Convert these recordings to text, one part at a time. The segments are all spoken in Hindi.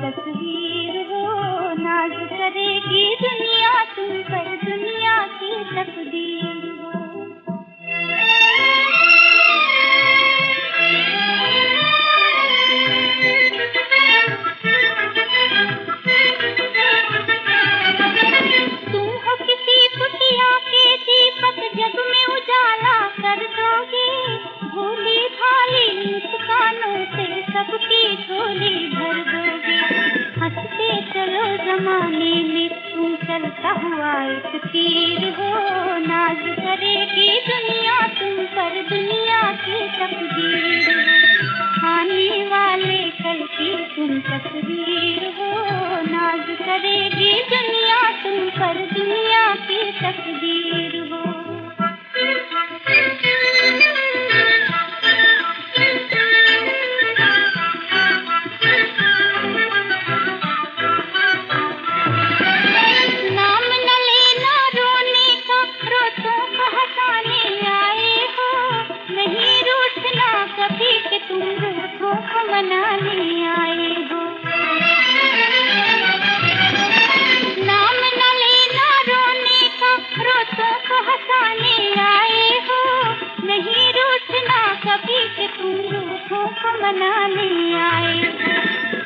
तस्वीर हो, नाज करेगी दुनिया तुम पर, दुनिया की तकदीर हो। तुम हो किसी कुटिया के दीपक, जग में उजाला कर दोगे, भोली भाली मुस्कानों से सबकी झोली भर दोगे। हंसते चलो जमाने में तुम चलता हुआ एक तीर हो, नाज करेगी दुनिया तुम पर, दुनिया की तकदीर हो। आने वाले कल की तुम तस्वीर हो, नाज करेगी दुनिया तुम पर, दुनिया की तकदीर हो। नाम न लेना रोने का, रोतों को हंसाने आए हो, नहीं रूठना कभी कि तुम रूठों को मनाने आए हो। नाम न लेना रोने का, रोतों को हंसाने आए हो, नहीं रूठना कभी कि तुम रूठों को मनाने आए हो।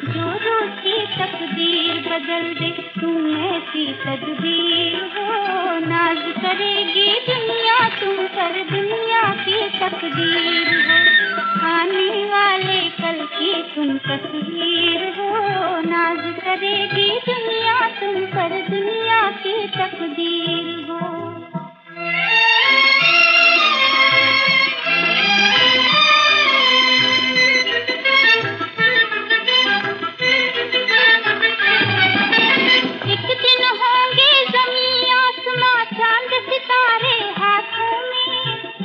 जो रूठी तकदीर बदल दे तुम ऐसी तदबीर हो, नाज करेगी दुनिया तुम पर, दुनिया की तकदीर हो। आने वाले कल की तुम तस्वीर हो, नाज करेगी दुनिया तुम पर, दुनिया की तकदीर हो। एक दिन होंगे ज़मीं आसमां चांद सितारे हाथों में,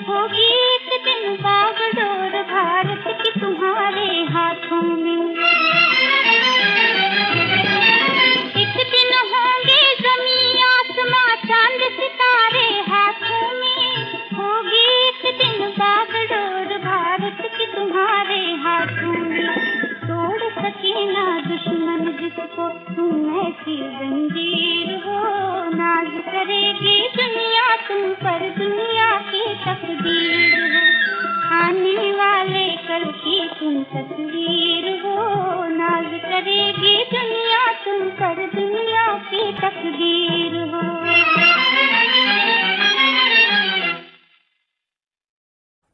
होगी एक दिन बागडोर भारत की तुम्हारे हाथों में। एक दिन होंगे ज़मीं आसमां चांद सितारे हाथों में, होगी एक दिन बागडोर भारत की तुम्हारे हाथों में। तोड़ सके ना दुश्मन जिसको तुम ऐसी जंजीर हो, नाज करेगी दुनिया तुम पर, दुनिया की तकदीर हो। आने वाले कल की तुम तस्वीर हो, नाज करेगी दुनिया तुम पर, दुनिया की तकदीर हो।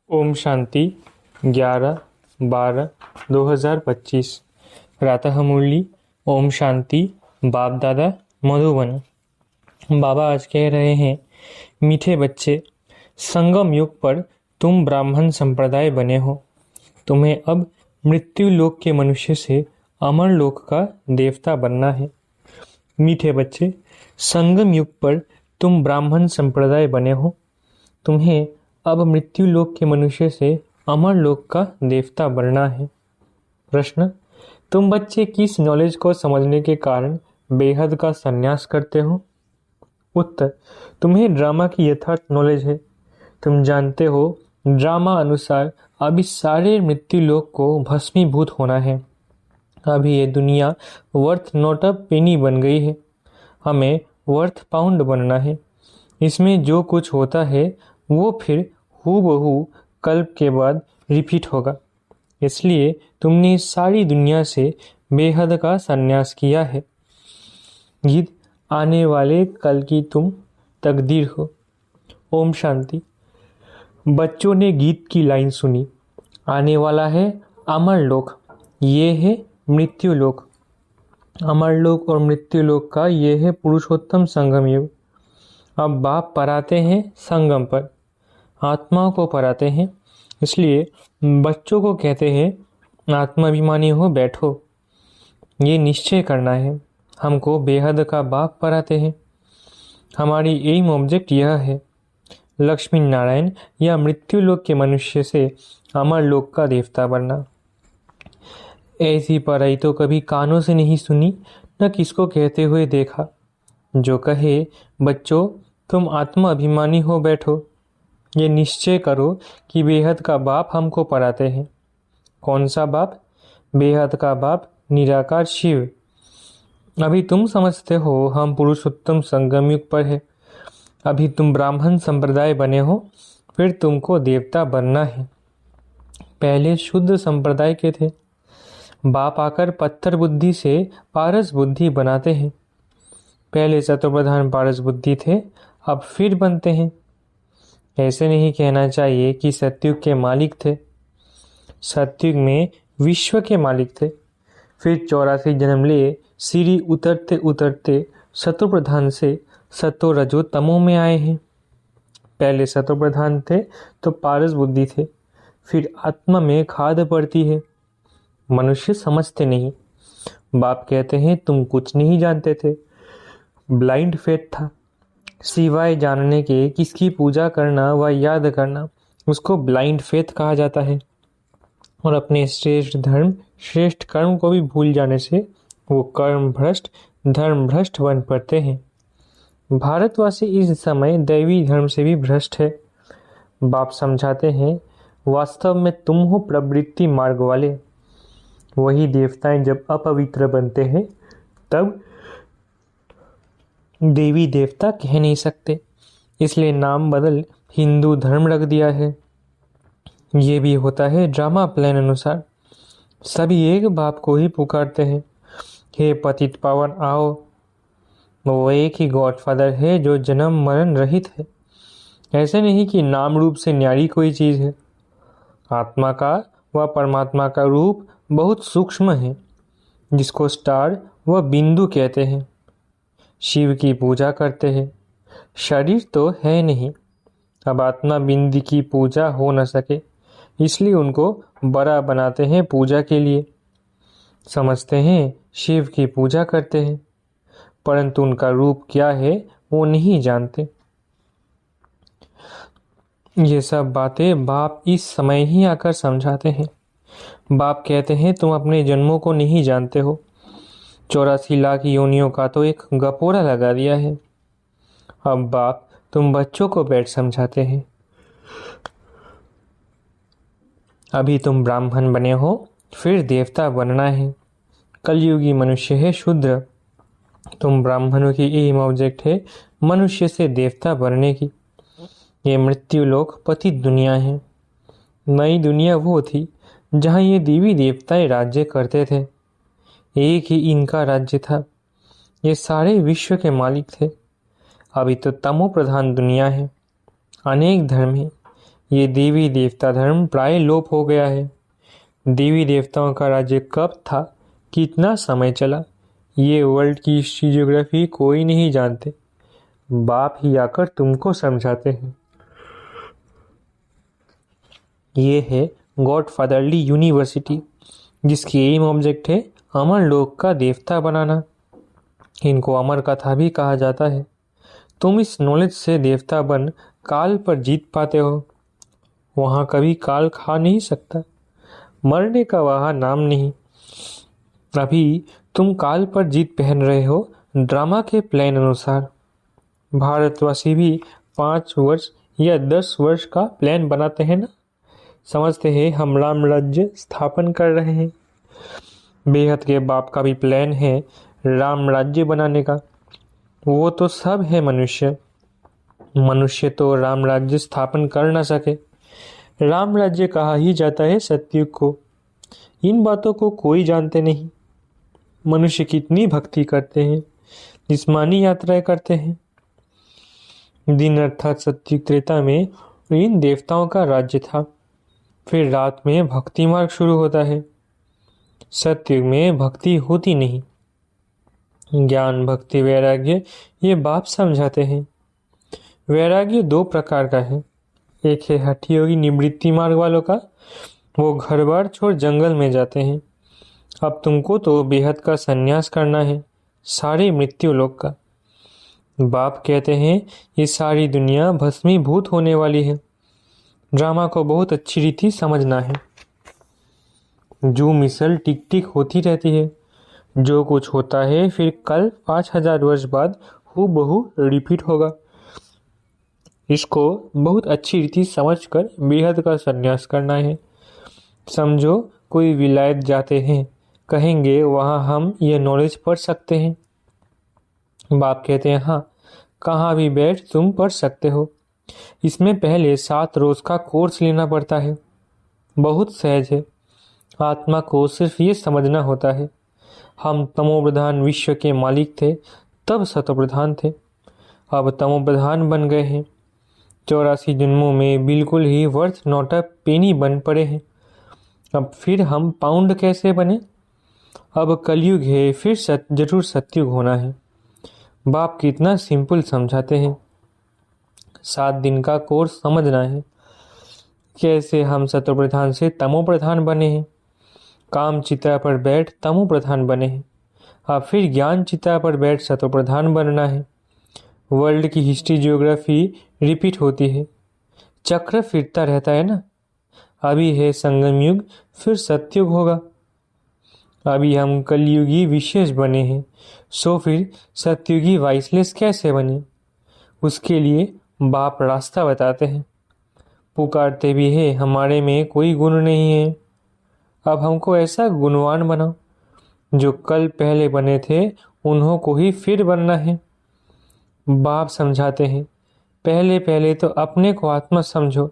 ओम शांति 11/12/2025 प्रातः मुरली। ओम शांति। बाप दादा मधुबन। बाबा आज कह रहे हैं, मीठे बच्चे, संगम युग पर तुम ब्राह्मण संप्रदाय बने हो। तुम्हें अब मृत्यु लोक के मनुष्य से अमर लोक का देवता बनना है। मीठे बच्चे, संगम युग पर तुम ब्राह्मण संप्रदाय बने हो। तुम्हें अब मृत्यु लोक के मनुष्य से अमर लोक का देवता बनना है। प्रश्न, तुम बच्चे किस नॉलेज को समझने के कारण बेहद का संन्यास करते हो? उत्तर, तुम्हें ड्रामा की यथार्थ नॉलेज है। तुम जानते हो ड्रामा अनुसार अभी सारे मृत्यु लोक को भस्मीभूत होना है। अभी ये दुनिया वर्थ नॉट अ पेनी बन गई है, हमें वर्थ पाउंड बनना है। इसमें जो कुछ होता है वो फिर हूबहू कल्प के बाद रिपीट होगा। इसलिए तुमने इस सारी दुनिया से बेहद का संन्यास किया है। गीत, आने वाले कल की तुम तकदीर हो। ओम शांति। बच्चों ने गीत की लाइन सुनी, आने वाला है अमर लोक, ये है मृत्यु लोक। अमर लोक और मृत्यु लोक का ये है पुरुषोत्तम संगम युग। अब बाप पराते हैं संगम पर, आत्माओं को पराते हैं। इसलिए बच्चों को कहते हैं आत्माभिमानी हो बैठो। ये निश्चय करना है, हमको बेहद का बाप पराते हैं। हमारी एम ऑब्जेक्ट यह है, लक्ष्मी नारायण या मृत्यु लोक के मनुष्य से अमर लोक का देवता बनना। ऐसी पराई तो कभी कानों से नहीं सुनी, न किसको कहते हुए देखा। जो कहे बच्चों तुम आत्मा अभिमानी हो बैठो, ये निश्चय करो कि बेहद का बाप हमको पराते हैं। कौन सा बाप? बेहद का बाप निराकार शिव, अभी तुम समझते हो हम पुरुषोत्तम संगम युग पर है। अभी तुम ब्राह्मण संप्रदाय बने हो, फिर तुमको देवता बनना है। पहले शुद्ध संप्रदाय के थे। बाप आकर पत्थर बुद्धि से पारस बुद्धि बनाते हैं। पहले शत्रुप्रधान पारस बुद्धि थे, अब फिर बनते हैं। ऐसे नहीं कहना चाहिए कि सतयुग के मालिक थे। सतयुग में विश्व के मालिक थे। फिर 84 जन्म लिए, सीढ़ी उतरते उतरते शत्रुप्रधान से सतो रजो तमो में आए हैं। पहले शत्रुप्रधान थे तो पारस बुद्धि थे, फिर आत्मा में खाद पड़ती है। मनुष्य समझते नहीं। बाप कहते हैं तुम कुछ नहीं जानते थे। ब्लाइंड फेथ था। सिवाय जानने के किसकी पूजा करना व याद करना, उसको ब्लाइंड फेथ कहा जाता है। और अपने श्रेष्ठ धर्म श्रेष्ठ कर्म को भी भूल जाने से वो कर्म भ्रष्ट धर्म भ्रष्ट बन पड़ते हैं। भारतवासी इस समय दैवी धर्म से भी भ्रष्ट है। बाप समझाते हैं वास्तव में तुम हो प्रवृत्ति मार्ग वाले। वही देवताएं जब अपवित्र बनते हैं तब देवी देवता कह नहीं सकते, इसलिए नाम बदल हिंदू धर्म रख दिया है। ये भी होता है ड्रामा प्लान अनुसार। सभी एक बाप को ही पुकारते हैं, हे पतित पावन आओ। वो एक ही गॉडफादर है जो जन्म मरण रहित है। ऐसे नहीं कि नाम रूप से न्यारी कोई चीज है। आत्मा का व परमात्मा का रूप बहुत सूक्ष्म है, जिसको स्टार व बिंदु कहते हैं। शिव की पूजा करते हैं। शरीर तो है नहीं। अब आत्मा बिंदु की पूजा हो न सके, इसलिए उनको बड़ा बनाते हैं पूजा के लिए। समझते हैं शिव की पूजा करते हैं, परंतु उनका रूप क्या है वो नहीं जानते। ये सब बातें बाप इस समय ही आकर समझाते हैं। बाप कहते हैं तुम अपने जन्मों को नहीं जानते हो। 84 लाख योनियों का तो एक गपोरा लगा दिया है। अब बाप तुम बच्चों को बैठ समझाते हैं। अभी तुम ब्राह्मण बने हो, फिर देवता बनना है। कलयुगी मनुष्य है शूद्र। तुम ब्राह्मणों की एम ऑब्जेक्ट है मनुष्य से देवता बनने की। ये मृत्यु लोक पतित दुनिया है। नई दुनिया वो थी जहाँ ये देवी देवताएं राज्य करते थे। एक ही इनका राज्य था। ये सारे विश्व के मालिक थे। अभी तो तमो प्रधान दुनिया है। अनेक धर्म है। ये देवी देवता धर्म प्राय लोप हो गया है। देवी देवताओं का राज्य कब था, कितना समय चला, ये वर्ल्ड की हिस्ट्री ज्योग्राफी कोई नहीं जानते। बाप ही आकर तुमको समझाते हैं। ये है गॉड फादरली यूनिवर्सिटी, जिसकी एम ऑब्जेक्ट है अमर लोक का देवता बनाना। इनको अमर कथा भी कहा जाता है। तुम इस नॉलेज से देवता बन काल पर जीत पाते हो। वहाँ कभी काल खा नहीं सकता। मरने का वहाँ नाम नहीं। अभी तुम काल पर जीत पहन रहे हो ड्रामा के प्लान अनुसार। भारतवासी भी 5 वर्ष या 10 वर्ष का प्लान बनाते हैं ना। समझते हैं हम राम राज्य स्थापन कर रहे हैं। बेहद के बाप का भी प्लान है राम राज्य बनाने का। वो तो सब है मनुष्य। मनुष्य तो राम राज्य स्थापन कर ना सके। राम राज्य कहा ही जाता है सतयुग को। इन बातों को कोई जानते नहीं। मनुष्य कितनी भक्ति करते हैं, जिस्मानी यात्राएं करते हैं। दिन अर्थात सतयुग त्रेता में इन देवताओं का राज्य था। फिर रात में भक्ति मार्ग शुरू होता है। सतयुग में भक्ति होती नहीं। ज्ञान भक्ति वैराग्य ये बाप समझाते हैं। वैराग्य 2 प्रकार का है। एक है हठी योगी निवृत्ति मार्ग वालों का, वो घर बार छोड़ जंगल में जाते हैं। अब तुमको तो बेहद का संन्यास करना है, सारी मृत्यु लोक का। बाप कहते हैं ये सारी दुनिया भस्मीभूत होने वाली है। ड्रामा को बहुत अच्छी रीति समझना है। जो मिसल टिक टिक होती रहती है। जो कुछ होता है फिर कल 5000 वर्ष बाद हूबहू रिपीट होगा। इसको बहुत अच्छी रीति समझकर बेहद का संन्यास करना है। समझो कोई विलायत जाते हैं, कहेंगे वहाँ हम ये नॉलेज पढ़ सकते हैं। बाप कहते हैं हाँ, कहाँ भी बैठ तुम पढ़ सकते हो। इसमें पहले 7 रोज का कोर्स लेना पड़ता है। बहुत सहज है। आत्मा को सिर्फ ये समझना होता है, हम तमोप्रधान विश्व के मालिक थे, तब सतोप्रधान थे, अब तमोप्रधान बन गए हैं। 84 जन्मों में बिल्कुल ही वर्थ नॉट अ पेनी बन पड़े हैं। अब फिर हम पाउंड कैसे बने? अब कलयुग है, फिर जरूर सतयुग होना है। बाप कितना सिंपल समझाते हैं। 7 दिन का कोर्स समझना है, कैसे हम सतोप्रधान से तमोप्रधान बने हैं। काम चिता पर बैठ तमोप्रधान बने हैं, अब फिर ज्ञान चिता पर बैठ सतोप्रधान बनना है। वर्ल्ड की हिस्ट्री ज्योग्राफी रिपीट होती है, चक्र फिरता रहता है ना। अभी है संगम युग, फिर सतयुग होगा। अभी हम कलयुगी विशेष बने हैं, सो फिर सतयुगी वाइसलेस कैसे बने? उसके लिए बाप रास्ता बताते हैं। पुकारते भी है, हमारे में कोई गुण नहीं है, अब हमको ऐसा गुणवान बनाओ। जो कल पहले बने थे उन्हों को ही फिर बनना है। बाप समझाते हैं, पहले पहले तो अपने को आत्मा समझो।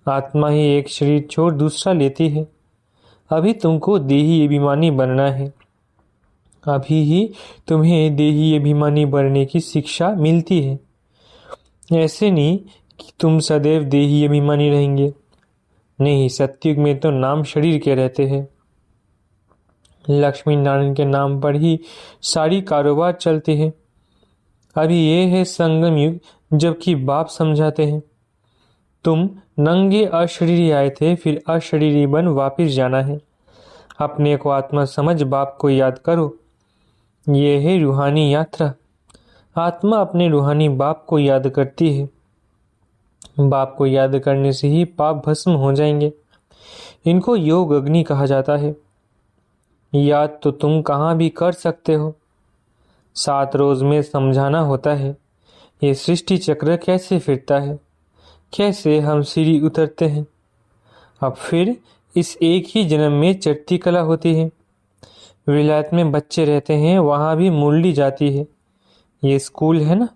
आत्मा ही एक शरीर छोड़ दूसरा लेती है। अभी तुमको देही अभिमानी बनना है। अभी ही तुम्हें देही अभिमानी बनने की शिक्षा मिलती है। ऐसे नहीं कि तुम सदैव देही अभिमानी रहेंगे। नहीं, सतयुग में तो नाम शरीर के रहते हैं। लक्ष्मी नारायण के नाम पर ही सारी कारोबार चलते हैं। अभी ये है संगम युग, जबकि बाप समझाते हैं, तुम नंगे अशरीरी आए थे, फिर अशरीरी बन वापिस जाना है। अपने को आत्मा समझ बाप को याद करो। ये है रूहानी यात्रा। आत्मा अपने रूहानी बाप को याद करती है। बाप को याद करने से ही पाप भस्म हो जाएंगे। इनको योग अग्नि कहा जाता है। याद तो तुम कहाँ भी कर सकते हो। 7 रोज में समझाना होता है, ये सृष्टि चक्र कैसे फिरता है, कैसे हम सीढ़ी उतरते हैं। अब फिर इस एक ही जन्म में चढ़ती कला होती है। विलायत में बच्चे रहते हैं, वहाँ भी मुरली जाती है। ये स्कूल है ना,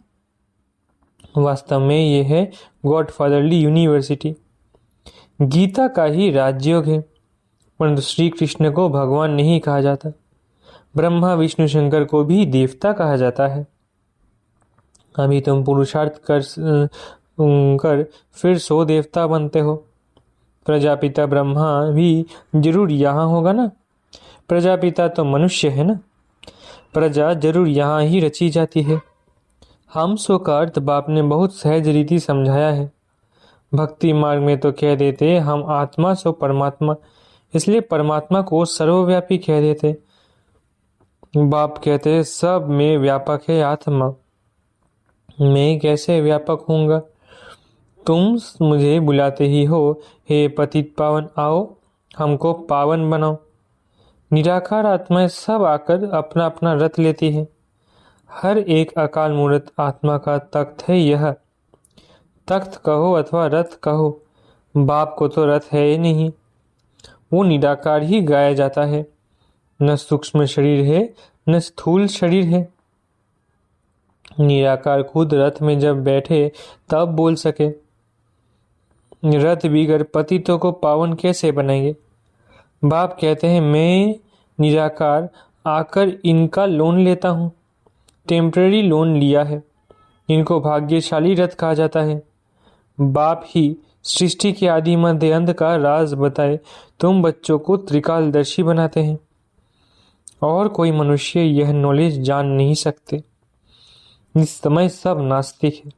वास्तव में ये है गॉडफादरली यूनिवर्सिटी। गीता का ही राजयोग है, परंतु श्री कृष्ण को भगवान नहीं कहा जाता। ब्रह्मा विष्णु शंकर को भी देवता कहा जाता है। अभी तुम पुरुषार्थ कर फिर 100 देवता बनते हो। प्रजापिता ब्रह्मा भी जरूर यहाँ होगा ना। प्रजापिता तो मनुष्य है ना। प्रजा जरूर यहाँ ही रची जाती है। हम सो का अर्थ बाप ने बहुत सहज रीति समझाया है। भक्ति मार्ग में तो कह देते हम आत्मा सो परमात्मा, इसलिए परमात्मा को सर्वव्यापी कह देते। बाप कहते सब में व्यापक है आत्मा। मैं कैसे व्यापक होऊंगा? तुम मुझे बुलाते ही हो, हे पतित पावन आओ हमको पावन बनाओ। निराकार आत्माएं सब आकर अपना अपना रथ लेती है। हर एक अकाल मूर्त आत्मा का तख्त है। यह तख्त कहो अथवा रथ कहो, बाप को तो रथ है ही नहीं। वो निराकार ही गाया जाता है। न सूक्ष्म शरीर है न स्थूल शरीर है। निराकार खुद रथ में जब बैठे तब बोल सके। रथ बिगड़ पतितों को पावन कैसे बनाएंगे? बाप कहते हैं मैं निराकार आकर इनका लोन लेता हूँ। टेम्पररी लोन लिया है। इनको भाग्यशाली रथ कहा जाता है। बाप ही सृष्टि के आदि मध्य अंत का राज बताए तुम बच्चों को त्रिकालदर्शी बनाते हैं। और कोई मनुष्य यह नॉलेज जान नहीं सकते। इस समय सब नास्तिक है।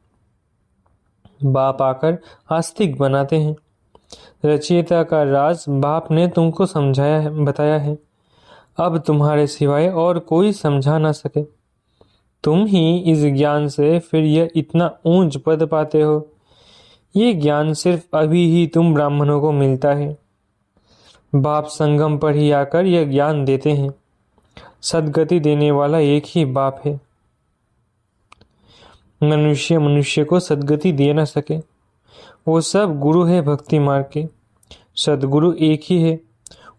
बाप आकर आस्तिक बनाते हैं। रचयिता का राज बाप ने तुमको समझाया है, बताया है। अब तुम्हारे सिवाय और कोई समझा ना सके। तुम ही इस ज्ञान से फिर यह इतना ऊंच पद पाते हो। ये ज्ञान सिर्फ अभी ही तुम ब्राह्मणों को मिलता है। बाप संगम पर ही आकर यह ज्ञान देते हैं। सद्गति देने वाला एक ही बाप है। मनुष्य मनुष्य को सद्गति दे न सके। वो सब गुरु है भक्ति मार्ग के। सदगुरु एक ही है।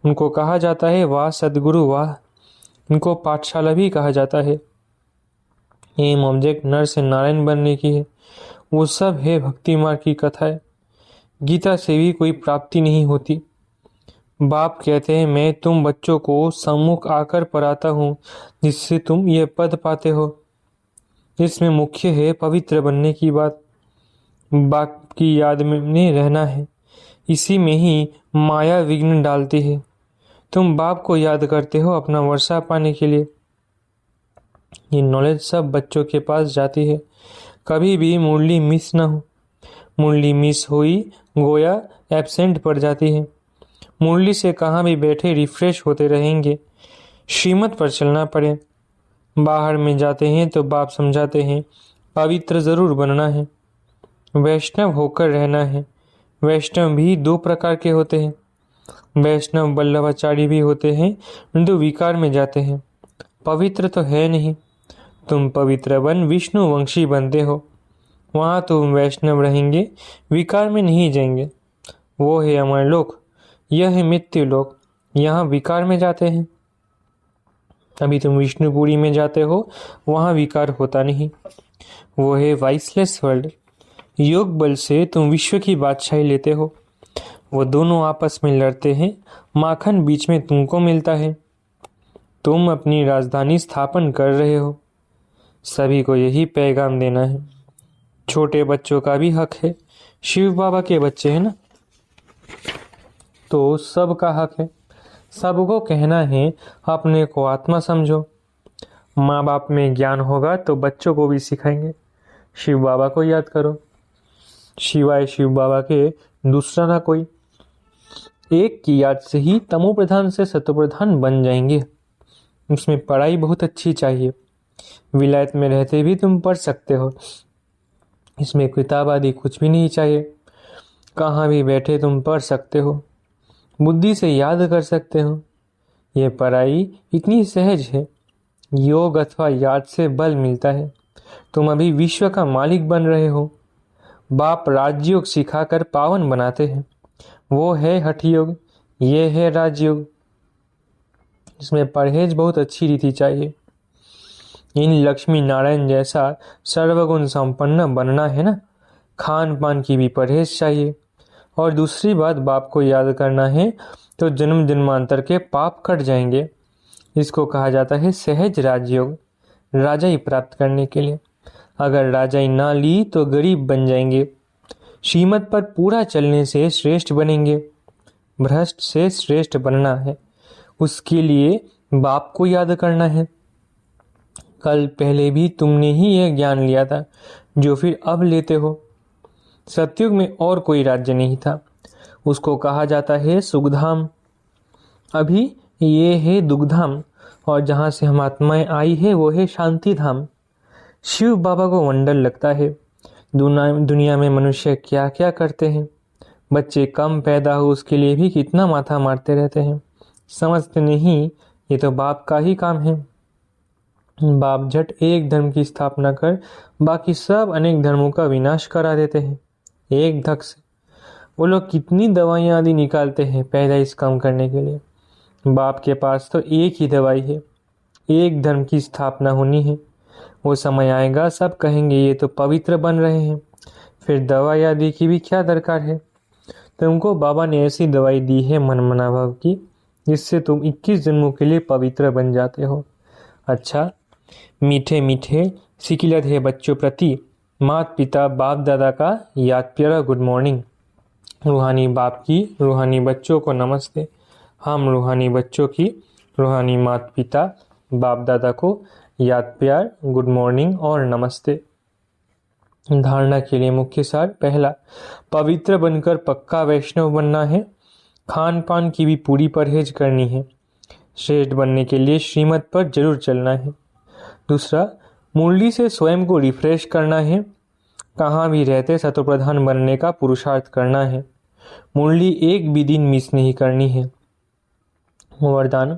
उनको कहा जाता है वाह सदगुरु वाह। इनको पाठशाला भी कहा जाता है। एम ऑब्जेक्ट नर से नारायण बनने की है, वो सब है भक्ति मार्ग की कथाएं। गीता से भी कोई प्राप्ति नहीं होती। बाप कहते हैं मैं तुम बच्चों को सम्मुख आकर पढ़ाता हूँ जिससे तुम यह पद पाते हो। इसमें मुख्य है पवित्र बनने की बात। बाप की याद में रहना है, इसी में ही माया विघ्न डालती है। तुम बाप को याद करते हो अपना वर्षा पाने के लिए। ये नॉलेज सब बच्चों के पास जाती है। कभी भी मुरली मिस ना हो। मुरली मिस हुई गोया एब्सेंट पड़ जाती है। मुरली से कहाँ भी बैठे रिफ्रेश होते रहेंगे। श्रीमत पर चलना पड़े। बाहर में जाते हैं तो बाप समझाते हैं पवित्र जरूर बनना है, वैष्णव होकर रहना है। वैष्णव भी दो प्रकार के होते हैं। वैष्णव वल्लभाचारी भी होते हैं, जो विकार में जाते हैं। पवित्र तो है नहीं। तुम पवित्र बन विष्णु वंशी बनते हो, वहाँ तुम वैष्णव रहेंगे, विकार में नहीं जाएंगे। वो है अमर लोक, यह है मृत्यु लोक, यहाँ विकार में जाते हैं। अभी तुम विष्णुपुरी में जाते हो, वहाँ विकार होता नहीं। वो है वाइसलेस वर्ल्ड। योग बल से तुम विश्व की बादशाही लेते हो। वो दोनों आपस में लड़ते हैं, माखन बीच में तुमको मिलता है। तुम अपनी राजधानी स्थापन कर रहे हो। सभी को यही पैगाम देना है। छोटे बच्चों का भी हक है। शिव बाबा के बच्चे हैं ना, तो सबका हक है। सबको कहना है अपने को आत्मा समझो। माँ बाप में ज्ञान होगा तो बच्चों को भी सिखाएंगे। शिव बाबा को याद करो। शिवाय शिव बाबा के दूसरा ना कोई। एक की याद से ही तमो प्रधान से सतो प्रधान बन जाएंगे। उसमें पढ़ाई बहुत अच्छी चाहिए। विलायत में रहते भी तुम पढ़ सकते हो। इसमें किताब आदि कुछ भी नहीं चाहिए। कहाँ भी बैठे तुम पढ़ सकते हो, बुद्धि से याद कर सकते हो। ये पढ़ाई इतनी सहज है। योग अथवा याद से बल मिलता है। तुम अभी विश्व का मालिक बन रहे हो। बाप राजयोग सिखाकर पावन बनाते हैं। वो है हठ योग, ये है राजयोग। इसमें परहेज बहुत अच्छी रीति चाहिए। इन लक्ष्मी नारायण जैसा सर्वगुण संपन्न बनना है ना, खान पान की भी परहेज चाहिए। और दूसरी बात, बाप को याद करना है तो जन्म जन्मांतर के पाप कट जाएंगे। इसको कहा जाता है सहज राजयोग, राजाई प्राप्त करने के लिए। अगर राजाई ना ली तो गरीब बन जाएंगे। श्रीमत पर पूरा चलने से श्रेष्ठ बनेंगे। भ्रष्ट से श्रेष्ठ बनना है, उसके लिए बाप को याद करना है। कल पहले भी तुमने ही यह ज्ञान लिया था जो फिर अब लेते हो। सतयुग में और कोई राज्य नहीं था, उसको कहा जाता है सुखधाम। अभी ये है दुखधाम, और जहाँ से हम आत्माएं आई है वो है शांति धाम। शिव बाबा को वंडर लगता है दुनिया में मनुष्य क्या क्या करते हैं। बच्चे कम पैदा हो उसके लिए भी कितना माथा मारते रहते हैं। समझते नहीं, ये तो बाप का ही काम है। बाप झट एक धर्म की स्थापना कर बाकी सब अनेक धर्मों का विनाश करा देते हैं एक धक से। वो लोग कितनी दवाइयाँ आदि निकालते हैं पैदाइश कम करने के लिए। बाप के पास तो एक ही दवाई है, एक धर्म की स्थापना होनी है। वो समय आएगा सब कहेंगे ये तो पवित्र बन रहे हैं, फिर दवाई आदि की भी क्या दरकार है। तुमको बाबा ने ऐसी दवाई दी है मन मना भाव की, जिससे तुम 21 जन्मों के लिए पवित्र बन जाते हो। अच्छा, मीठे मीठे सिकिलत है बच्चों प्रति माता पिता बाप दादा का याद प्यारा गुड मॉर्निंग। रूहानी बाप की रूहानी बच्चों को नमस्ते। हम रूहानी बच्चों की रूहानी माता पिता बाप दादा को याद प्यार गुड मॉर्निंग और नमस्ते। धारणा के लिए मुख्य सार, पहला, पवित्र बनकर पक्का वैष्णव बनना है। खान पान की भी पूरी परहेज करनी है। श्रेष्ठ बनने के लिए श्रीमत पर जरूर चलना है। दूसरा, मुरली से स्वयं को रिफ्रेश करना है। कहाँ भी रहते सतोप्रधान बनने का पुरुषार्थ करना है। मुरली एक भी दिन मिस नहीं करनी है। वरदान,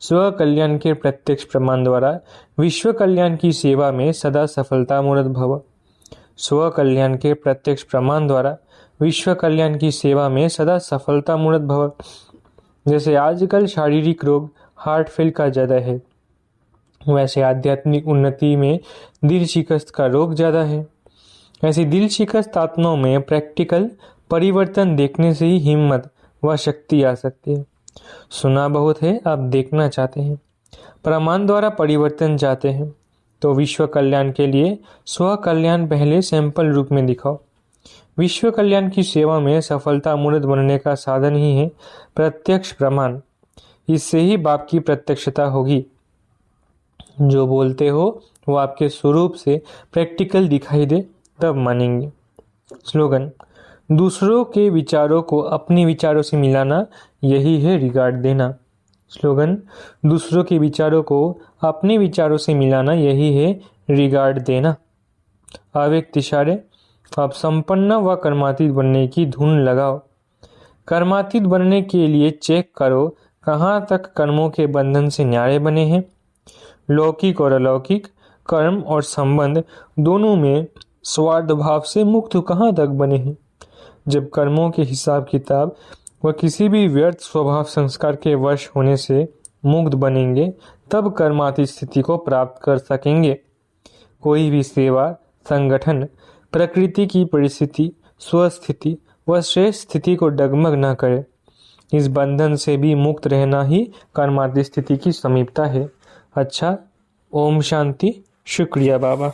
स्व कल्याण के प्रत्यक्ष प्रमाण द्वारा विश्व कल्याण की सेवा में सदा सफलता मूर्त भव। स्व कल्याण के प्रत्यक्ष प्रमाण द्वारा विश्व कल्याण की सेवा में सदा सफलता मूर्त भव। जैसे आजकल शारीरिक रोग हार्ट फेल का ज़्यादा है, वैसे आध्यात्मिक उन्नति में दिल शिकस्त का रोग ज़्यादा है। ऐसी दिल शिकस्त आत्माओं में प्रैक्टिकल परिवर्तन देखने से ही हिम्मत व शक्ति आ सकती है। सुना बहुत है, अब देखना चाहते हैं। प्रमाण द्वारा परिवर्तन चाहते हैं तो विश्व कल्याण के लिए स्व कल्याण पहले सैंपल रूप में दिखाओ। विश्व कल्याण की सेवा में सफलता मूर्त बनने का साधन ही है प्रत्यक्ष प्रमाण। इससे ही बाप की प्रत्यक्षता होगी। जो बोलते हो वो आपके स्वरूप से प्रैक्टिकल दिखाई दे तब मानेंगे। स्लोगन: दूसरों के विचारों को अपने विचारों से मिलाना, यही है रिगार्ड देना। स्लोगन: दूसरों के विचारों को अपने विचारों से मिलाना, यही है रिगार्ड देना। अव्यक्त इशारे: आप संपन्न व कर्मातीत बनने की धुन लगाओ। कर्मातीत बनने के लिए चेक करो कहाँ तक कर्मों के बंधन से न्यारे बने हैं। लौकिक और अलौकिक कर्म और संबंध दोनों में स्वार्थ भाव से मुक्त कहाँ तक बने हैं। जब कर्मों के हिसाब किताब व किसी भी व्यर्थ स्वभाव संस्कार के वश होने से मुक्त बनेंगे, तब कर्मातीत स्थिति को प्राप्त कर सकेंगे। कोई भी सेवा, संगठन, प्रकृति की परिस्थिति, स्वस्थिति व श्रेष्ठ स्थिति को डगमग न करे। इस बंधन से भी मुक्त रहना ही कर्मातीत स्थिति की समीपता है। अच्छा, ओम शांति। शुक्रिया बाबा।